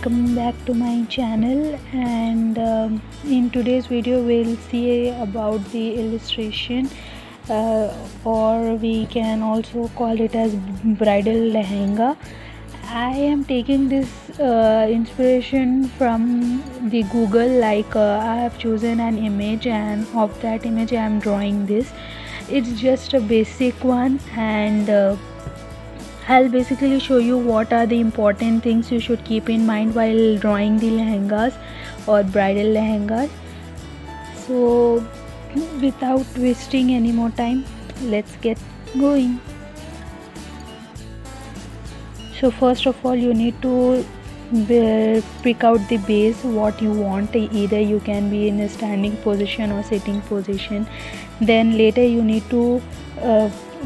welcome back to my channel. And in today's video we'll see about the illustration, or we can also call it as bridal lehenga. I am taking this inspiration from the Google. I have chosen an image, and of that image I am drawing this. It's just a basic one, and I'll basically show you what are the important things you should keep in mind while drawing the lehengas or bridal lehengas. So without wasting any more time, let's get going. So first of all, you need to pick out the base what you want. Either you can be in a standing position or sitting position. Then later you need to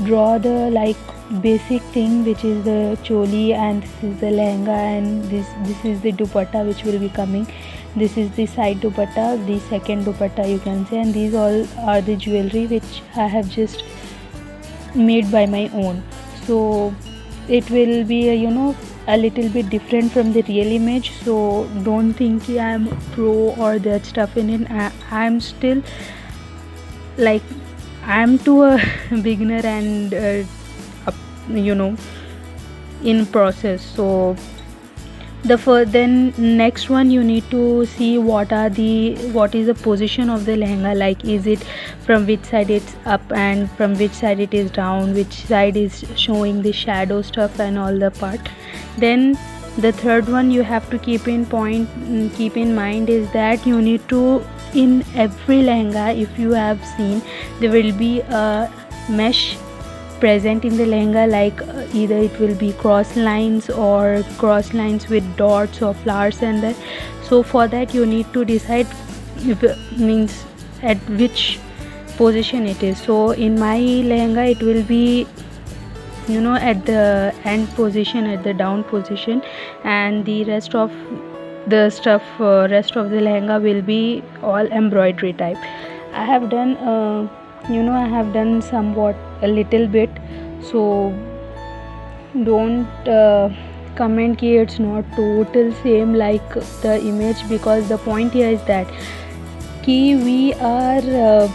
draw the basic thing, which is the choli, and this is the lehenga, and this is the dupatta which will be coming. This is the side dupatta, the second dupatta you can say, and these all are the jewelry which I have just made by my own. So it will be a little bit different from the real image, so don't think I am pro or that stuff in it. I'm still I'm to a beginner and in process. So then next one, you need to see what is the position of the lehenga, is it from which side it's up and from which side it is down, which side is showing the shadow stuff and all the part. Then the third one you have to keep in mind is that you need to, in every lehenga, if you have seen, there will be a mesh present in the lehenga, either it will be cross lines or cross lines with dots or flowers and that. So for that you need to decide at which position it is. So in my lehenga it will be at the end position, at the down position, and the rest of the stuff, rest of the lehenga will be all embroidery type. I have done I have done somewhat a little bit, so don't comment ki it's not total same like the image, because the point here is that we are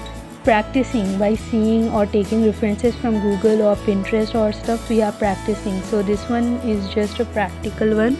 practicing by seeing or taking references from Google or Pinterest or stuff. We are practicing, so this one is just a practical one.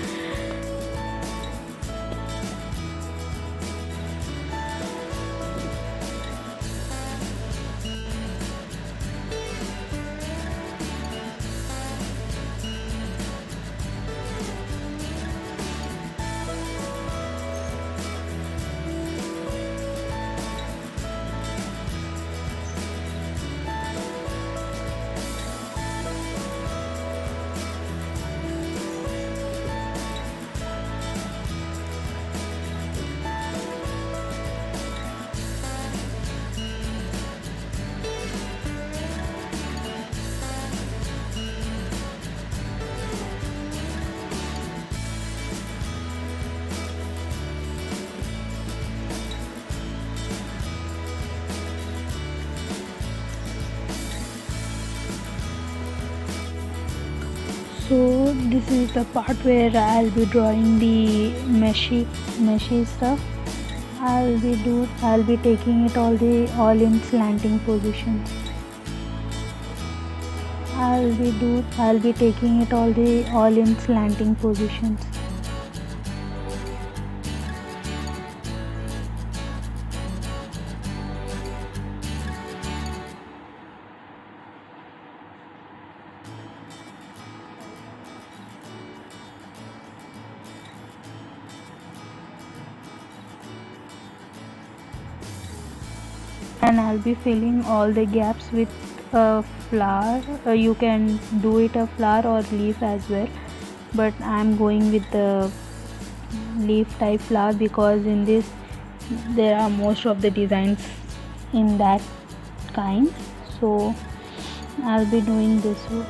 So this is the part where I'll be drawing the meshy stuff. I'll be taking it all in slanting positions. I'll be taking it all in slanting positions. And I'll be filling all the gaps with a flower. You can do it a flower or leaf as well, but I'm going with the leaf type flower because in this there are most of the designs in that kind. So I'll be doing this one,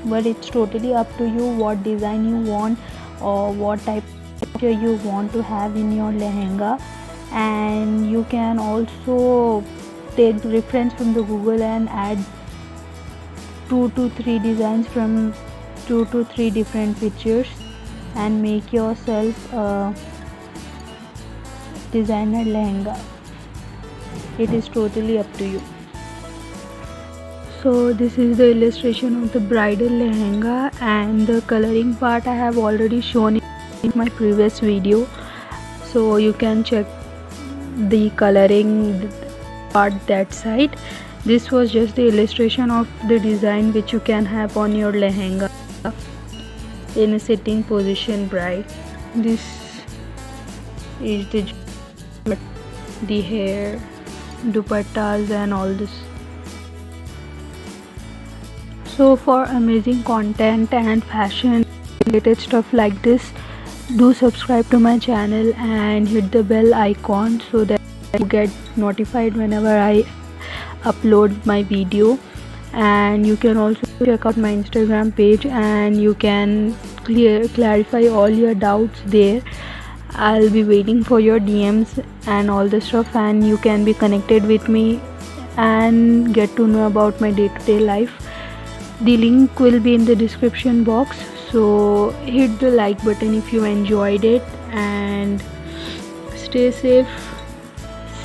but it's totally up to you what design you want or what type you want to have in your lehenga. And you can also take reference from the Google and add 2 to 3 designs from 2 to 3 different pictures. and make yourself a designer lehenga. It is totally up to you. So this is the illustration of the bridal lehenga, and the coloring part I have already shown in my previous video, so you can check the coloring part that side. This was just the illustration of the design which you can have on your lehenga in a sitting position bride. This is the hair, dupattas and all this. So for amazing content and fashion related stuff like this, do subscribe to my channel and hit the bell icon so that you get notified whenever I upload my video. And you can also check out my Instagram page and you can clarify all your doubts there. I'll be waiting for your DMs and all the stuff, and you can be connected with me and get to know about my day-to-day life. The link will be in the description box, so hit the like button if you enjoyed it, and stay safe,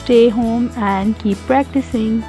stay home and keep practicing.